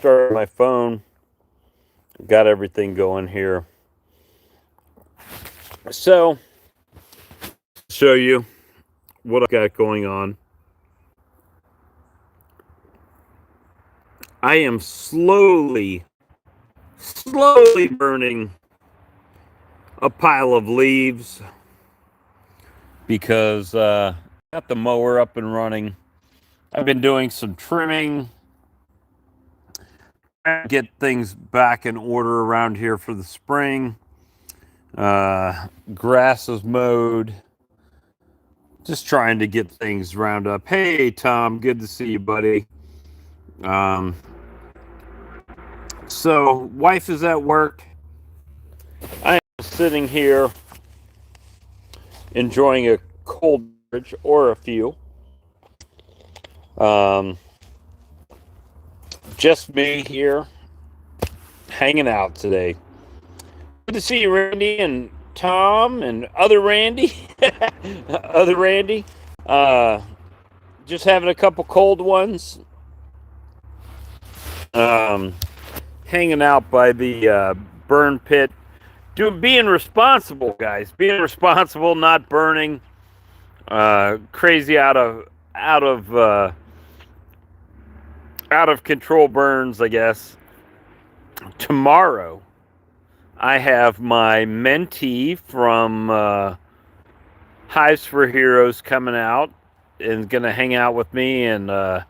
started my phone. Got everything going here. So, show you what I've got going on. I am slowly burning a pile of leaves because got the mower up and running. I've been doing some trimming, get things back in order around here for the spring. Grass is mowed. Just trying to get things round up. Hey, Tom, good to see you, buddy. So, wife is at work. I am sitting here enjoying a cold beverage or a few. Just me here, hanging out today. Good to see you, Randy and Tom and other Randy. Other Randy. Just having a couple cold ones. Hanging out by the burn pit. Being responsible, guys. Being responsible, not burning. Crazy out of control burns, I guess. Tomorrow, I have my mentee from Hives for Heroes coming out and going to hang out with me, and we're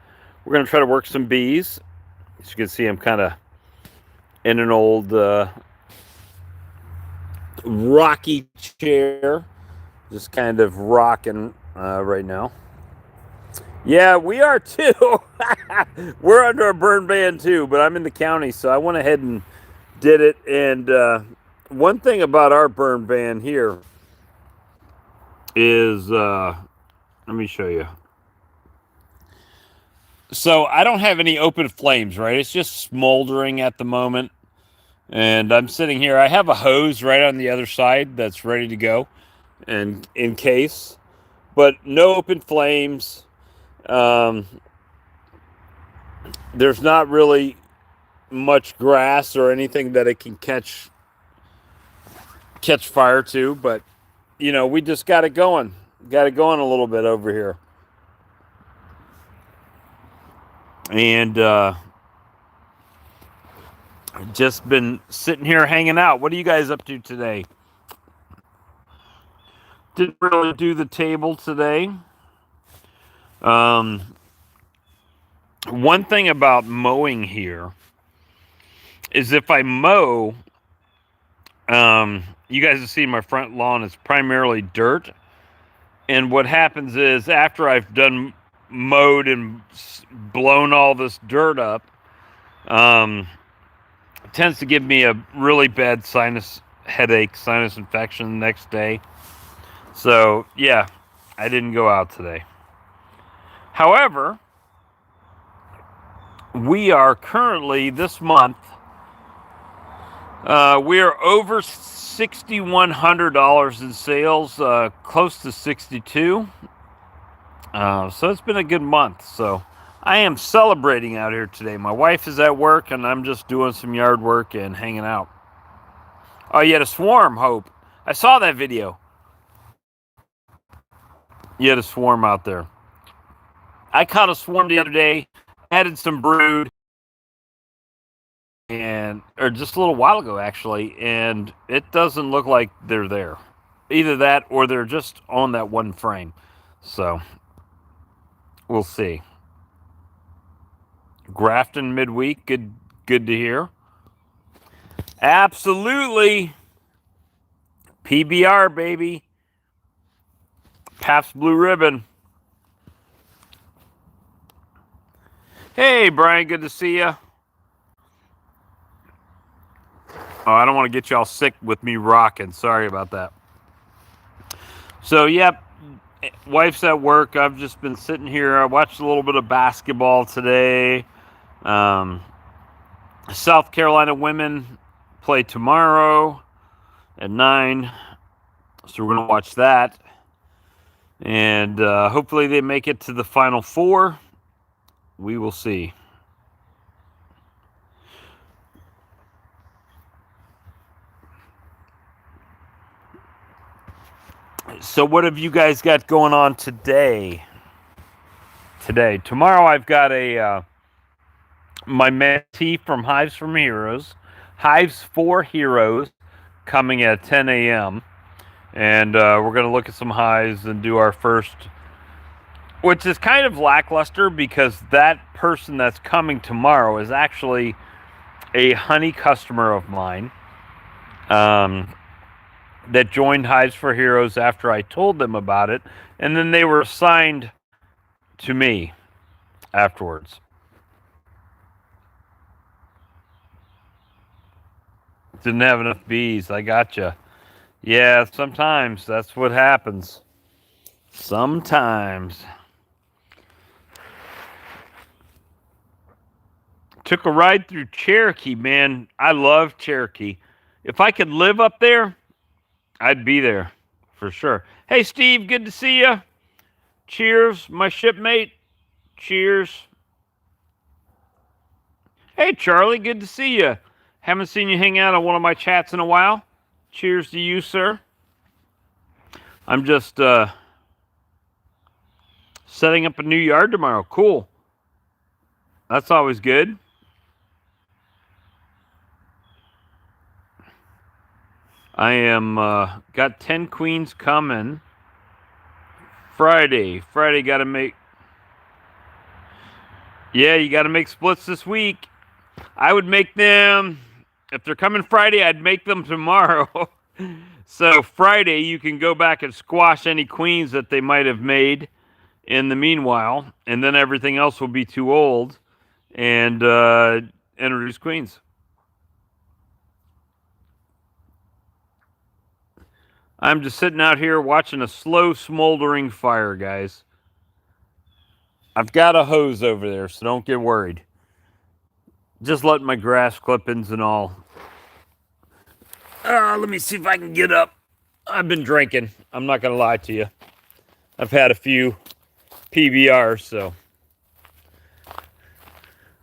going to try to work some bees. As you can see, I'm kind of in an old rocky chair, just kind of rocking right now. Yeah, we are too. We're under a burn ban too, but I'm in the county, so I went ahead and did it. And one thing about our burn ban here is, let me show you. So I don't have any open flames, right? It's just smoldering at the moment. And I'm sitting here. I have a hose right on the other side that's ready to go, and in case, but no open flames. There's not really much grass or anything that it can catch fire to, but you know, we just got it going. Got it going a little bit over here. And just been sitting here hanging out. What are you guys up to today? Didn't really do the table today. One thing about mowing here is if I mow, you guys have seen my front lawn is primarily dirt. And what happens is after I've done mowed and blown all this dirt up, it tends to give me a really bad sinus headache, sinus infection the next day. So, yeah, I didn't go out today. However, we are currently, this month, we are over $6,100 in sales, close to 62. So it's been a good month. So I am celebrating out here today. My wife is at work, and I'm just doing some yard work and hanging out. Oh, you had a swarm, Hope. I saw that video. You had a swarm out there. I caught a swarm the other day, added some brood, or just a little while ago, actually, and it doesn't look like they're there. Either that or they're just on that one frame. So, we'll see. Grafton midweek, good to hear. Absolutely. PBR, baby. Pabst Blue Ribbon. Hey, Brian, good to see you. Oh, I don't want to get y'all sick with me rocking. Sorry about that. So, yep, wife's at work. I've just been sitting here. I watched a little bit of basketball today. South Carolina women play tomorrow at 9. So we're going to watch that. And hopefully they make it to the Final Four. We will see. So what have you guys got going on today? Tomorrow I've got a my mentee from Hives for Heroes coming at 10 a.m. And we're going to look at some hives and do our first, which is kind of lackluster because that person that's coming tomorrow is actually a honey customer of mine that joined Hives for Heroes after I told them about it, and then they were assigned to me afterwards. Didn't have enough bees. I gotcha. Yeah, sometimes that's what happens. Sometimes. Took a ride through Cherokee, man. I love Cherokee. If I could live up there, I'd be there for sure. Hey, Steve, good to see you. Cheers, my shipmate. Cheers. Hey, Charlie, good to see you. Haven't seen you hang out on one of my chats in a while. Cheers to you, sir. I'm just setting up a new yard tomorrow. Cool. That's always good. I am got 10 queens coming. Friday got to make. Yeah, you got to make splits this week. I would make them. If they're coming Friday, I'd make them tomorrow. So Friday, you can go back and squash any queens that they might have made in the meanwhile, and then everything else will be too old, and introduce queens. I'm just sitting out here watching a slow smoldering fire, guys. I've got a hose over there, so don't get worried. Just letting my grass clippings and all. Let me see if I can get up. I've been drinking. I'm not going to lie to you. I've had a few PBRs, so.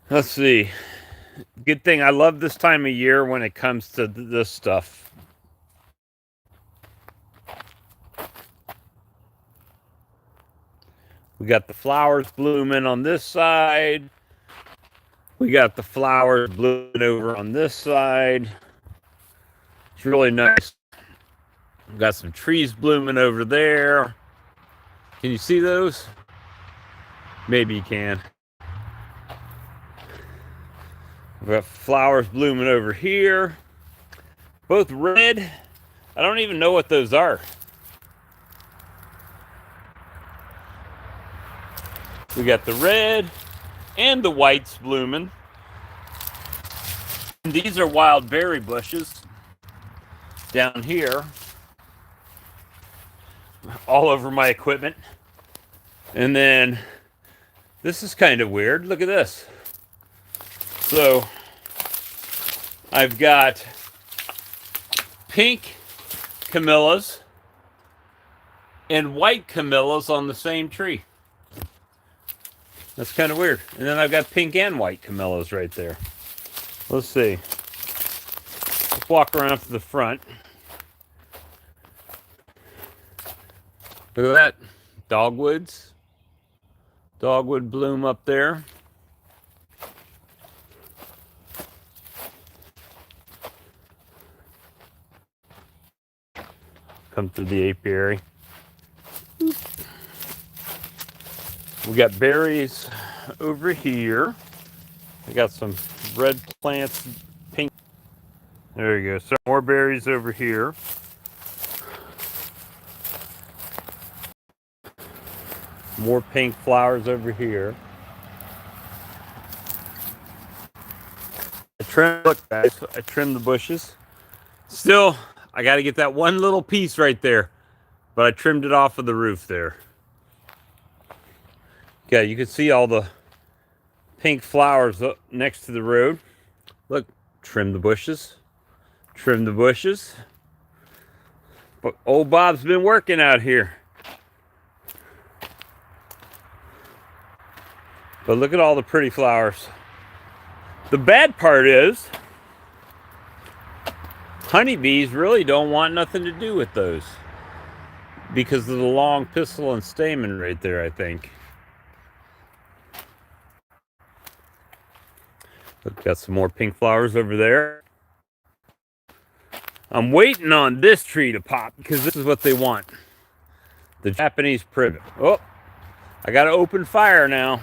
Let's see. Good thing I love this time of year when it comes to this stuff. We got the flowers blooming on this side. We got the flowers blooming over on this side. It's really nice. We've got some trees blooming over there. Can you see those? Maybe you can. We've got flowers blooming over here. Both red. I don't even know what those are. We got the red and the whites blooming. And these are wild berry bushes down here, all over my equipment. And then this is kind of weird. Look at this. So I've got pink camellias and white camellias on the same tree. That's kind of weird. And then I've got pink and white camellias right there. Let's see. Let's walk around to the front. Look at that. Dogwoods. Dogwood bloom up there. Come through the apiary. We got berries over here. I got some red plants, pink. There you go. Some more berries over here. More pink flowers over here. Look, guys, I trimmed the bushes. Still, I got to get that one little piece right there, but I trimmed it off of the roof there. Yeah, you can see all the pink flowers up next to the road. Look, trim the bushes. Trim the bushes. But old Bob's been working out here. But look at all the pretty flowers. The bad part is, honeybees really don't want nothing to do with those. because of the long pistil and stamen right there, I think. We've got some more pink flowers over there. I'm waiting on this tree to pop because this is what they want. The Japanese privet. Oh, I got to open fire now.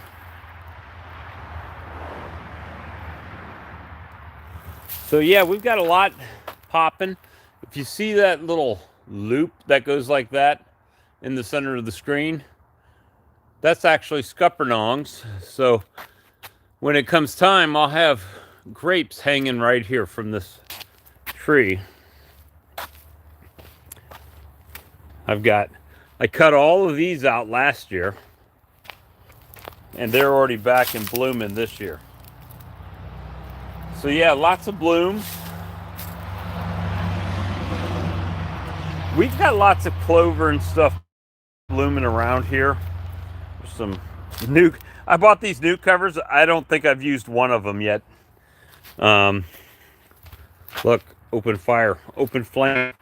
So yeah, we've got a lot popping. If you see that little loop that goes like that in the center of the screen, that's actually scuppernongs. So when it comes time, I'll have grapes hanging right here from this tree. I cut all of these out last year, and they're already back in blooming this year. So yeah, lots of blooms. We've got lots of clover and stuff blooming around here. There's some I bought these new covers. I don't think I've used one of them yet. Look, open fire, open flame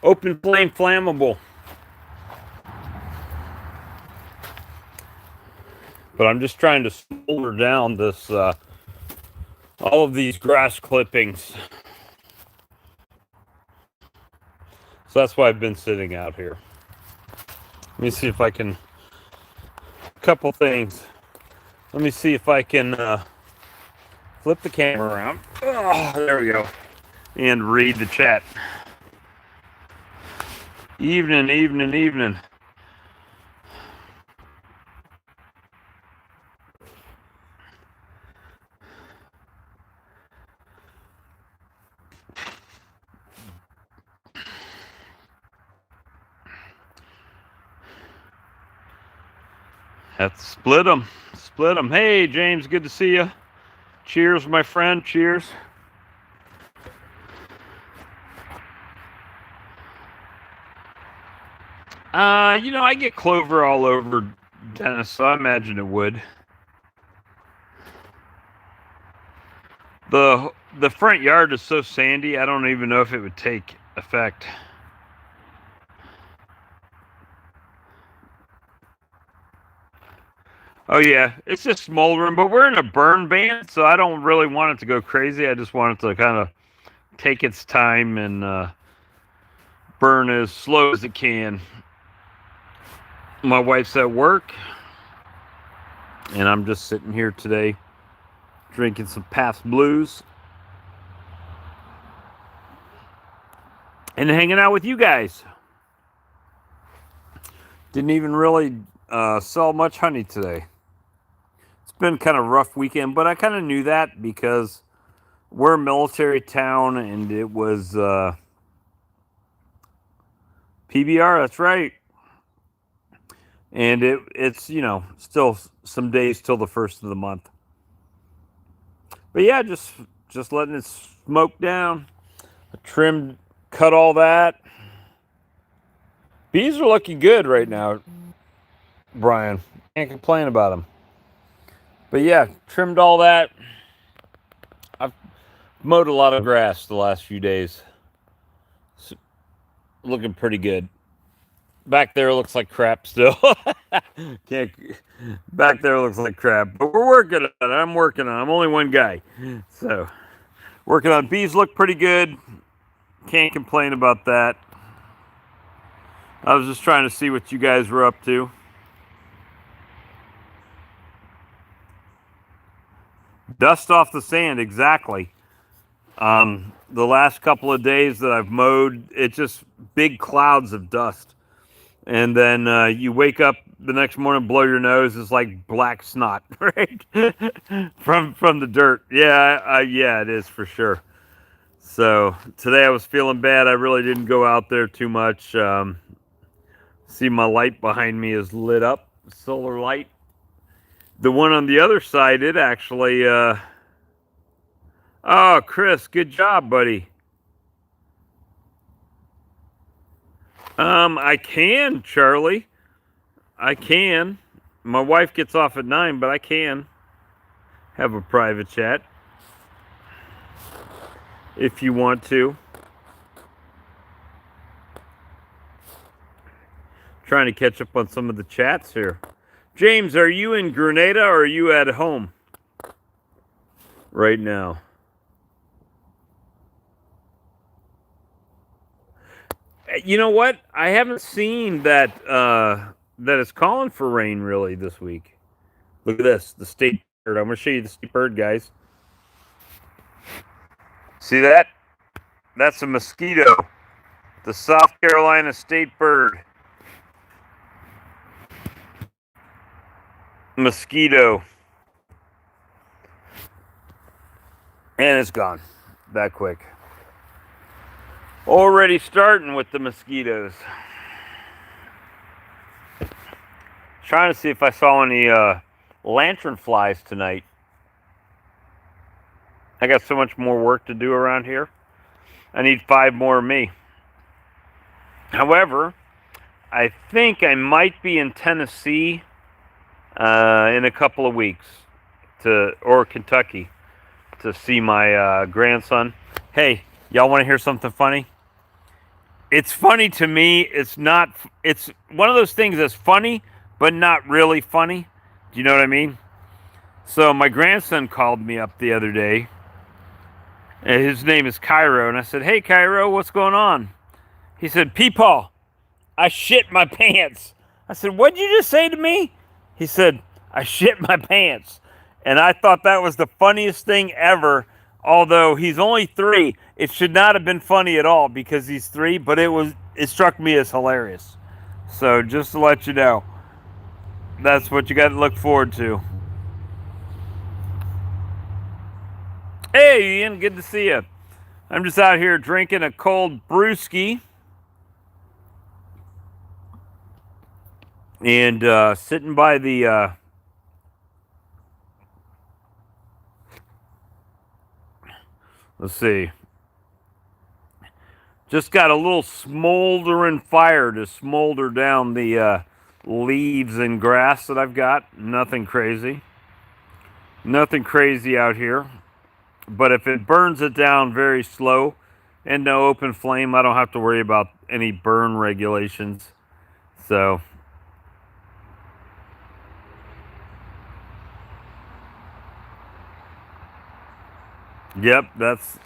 flammable. But I'm just trying to smolder down this, all of these grass clippings. So that's why I've been sitting out here. Let me see if I can, couple things. Let me see if I can flip the camera around. Oh, there we go. And read the chat. Evening. Have to split them. Hey, James, good to see you. Cheers, my friend. Cheers. I get clover all over Dennis, so I imagine it would. The front yard is so sandy, I don't even know if it would take effect. Oh yeah, it's just smoldering, but we're in a burn ban, so I don't really want it to go crazy. I just want it to kind of take its time and burn as slow as it can. My wife's at work, and I'm just sitting here today drinking some Pabst Blues and hanging out with you guys. Didn't even really sell much honey today. It's been kind of a rough weekend, but I kind of knew that because we're a military town, and it was PBR, that's right. And it's still some days till the first of the month. But yeah, just letting it smoke down. I trimmed, cut all that. Bees are looking good right now, Brian. Can't complain about them. But yeah, trimmed all that. I've mowed a lot of grass the last few days. It's looking pretty good. Back there looks like crap still. Back there looks like crap. But we're working on it. I'm working on it. I'm only one guy. So, working on bees look pretty good. Can't complain about that. I was just trying to see what you guys were up to. Dust off the sand, exactly. The last couple of days that I've mowed, it's just big clouds of dust. And then you wake up the next morning, blow your nose, it's like black snot, right? from the dirt. Yeah, yeah, it is for sure. So today I was feeling bad. I really didn't go out there too much. See, my light behind me is lit up, solar light. The one on the other side, it actually, oh, Chris, good job, buddy. I can, Charlie. I can. My wife gets off at 9, but I can have a private chat if you want to. Trying to catch up on some of the chats here. James, are you in Grenada or are you at home right now? You know what? I haven't seen that that it's calling for rain really this week. Look at this, the state bird. I'm going to show you the state bird, guys. See that? That's a mosquito. The South Carolina state bird. Mosquito. And it's gone that quick. Already starting with the mosquitoes. Trying to see if I saw any lantern flies tonight. I got so much more work to do around here. I need 5 more of me. However, I think I might be in Tennessee in a couple of weeks or Kentucky to see my grandson. Hey, y'all want to hear something funny? It's funny to me. It's one of those things that's funny, but not really funny. Do you know what I mean? So my grandson called me up the other day. And his name is Cairo. And I said, hey, Cairo, what's going on? He said, Peepaw, I shit my pants. I said, what'd you just say to me? He said, I shit my pants. And I thought that was the funniest thing ever. Although he's only 3, it should not have been funny at all because he's 3, but it struck me as hilarious. So just to let you know, that's what you got to look forward to. Hey, Ian, good to see you. I'm just out here drinking a cold brewski and sitting by the let's see. Just got a little smoldering fire to smolder down the leaves and grass that I've got. Nothing crazy. Nothing crazy out here. But if it burns it down very slow and no open flame, I don't have to worry about any burn regulations. So, yep, that's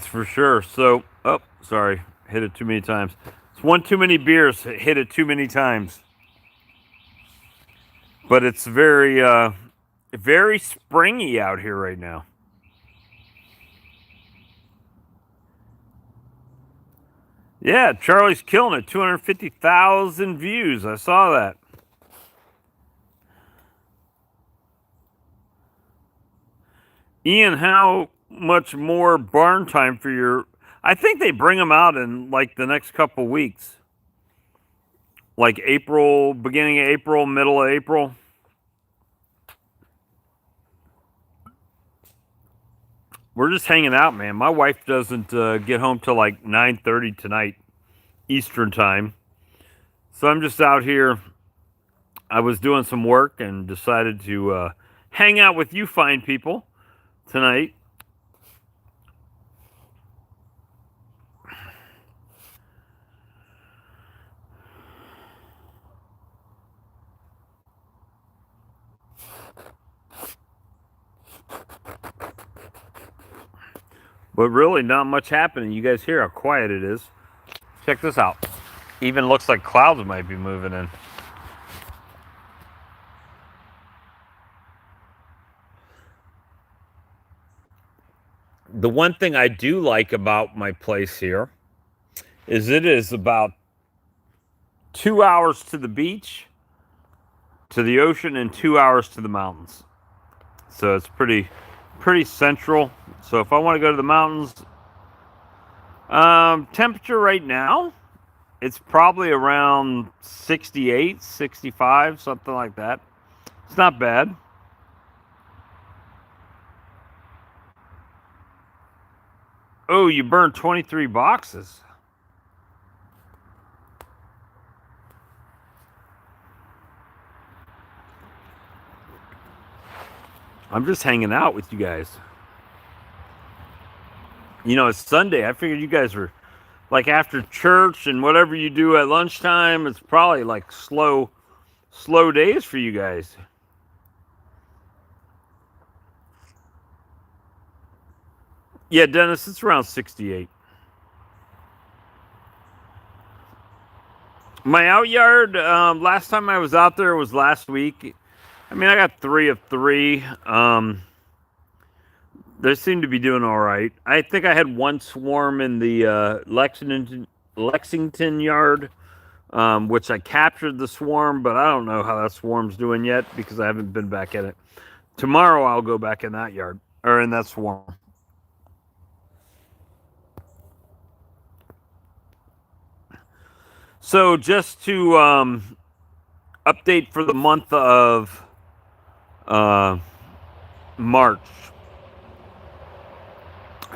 for sure. So, oh, sorry, hit it too many times. It's one too many beers, hit it too many times. But it's very, very springy out here right now. Yeah, Charlie's killing it. 250,000 views. I saw that. Ian, how much more barn time for your... I think they bring them out in like the next couple weeks. Like April, beginning of April, middle of April. We're just hanging out, man. My wife doesn't get home till like 9:30 tonight, Eastern time. So I'm just out here. I was doing some work and decided to hang out with you fine people tonight. But really not much happening. You guys hear how quiet it is. Check this out. Even looks like clouds might be moving in. The one thing I do like about my place here is it is about 2 hours to the beach, to the ocean, and 2 hours to the mountains. So it's pretty central. So if I want to go to the mountains, temperature right now, it's probably around 68, 65, something like that. It's not bad. Oh, you burned 23 boxes. I'm just hanging out with you guys. You know, it's Sunday. I figured you guys were like after church and whatever you do at lunchtime, it's probably like slow days for you guys. Yeah, Dennis, it's around 68. My out yard, last time I was out there was last week. I mean, I got 3 of 3. They seem to be doing all right. I think I had one swarm in the Lexington yard, which I captured the swarm, but I don't know how that swarm's doing yet because I haven't been back in it. Tomorrow I'll go back in that yard or in that swarm. So just to update for the month of March.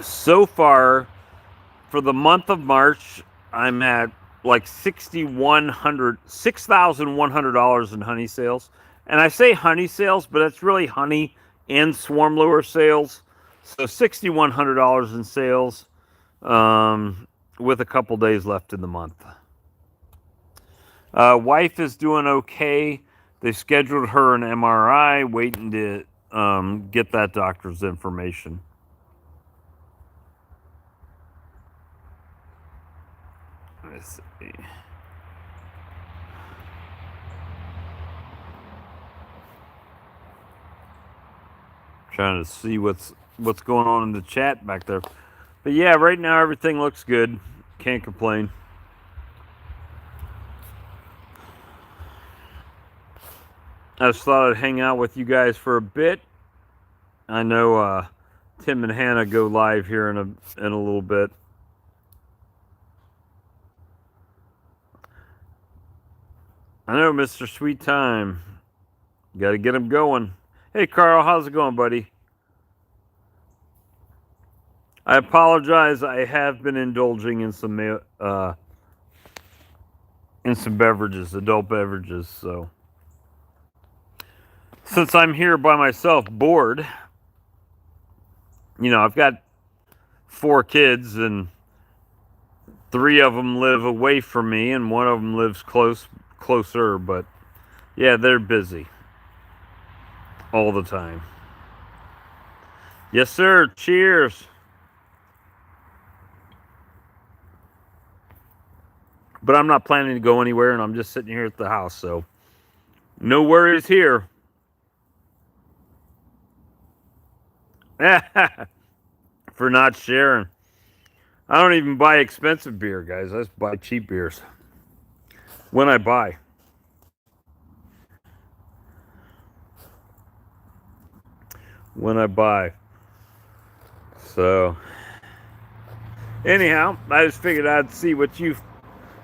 So far, for the month of March, I'm at like $6,100 in honey sales. And I say honey sales, but it's really honey and swarm lure sales. So $6,100 in sales, with a couple days left in the month. Wife is doing okay. They scheduled her an MRI, waiting to get that doctor's information. Let's see. Trying to see what's going on in the chat back there. But yeah, right now everything looks good. Can't complain. I just thought I'd hang out with you guys for a bit. I know Tim and Hannah go live here in a little bit. I know, Mr. Sweet Time. Got to get him going. Hey, Carl, how's it going, buddy? I apologize. I have been indulging in some beverages, adult beverages. So since I'm here by myself, bored, you know, I've got 4 kids and 3 of them live away from me, and 1 of them lives closer. But yeah, they're busy all the time. Yes, sir. Cheers. But I'm not planning to go anywhere, and I'm just sitting here at the house, so no worries here. For not sharing. I don't even buy expensive beer, guys. I just buy cheap beers when I buy. So, anyhow, I just figured I'd see what you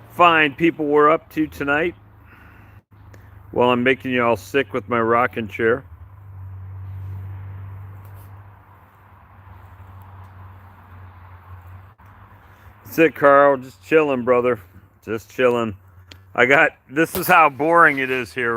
fine people were up to tonight while I'm making you all sick with my rocking chair. That's it, Carl. Just chilling, brother. Just chilling. This is how boring it is here.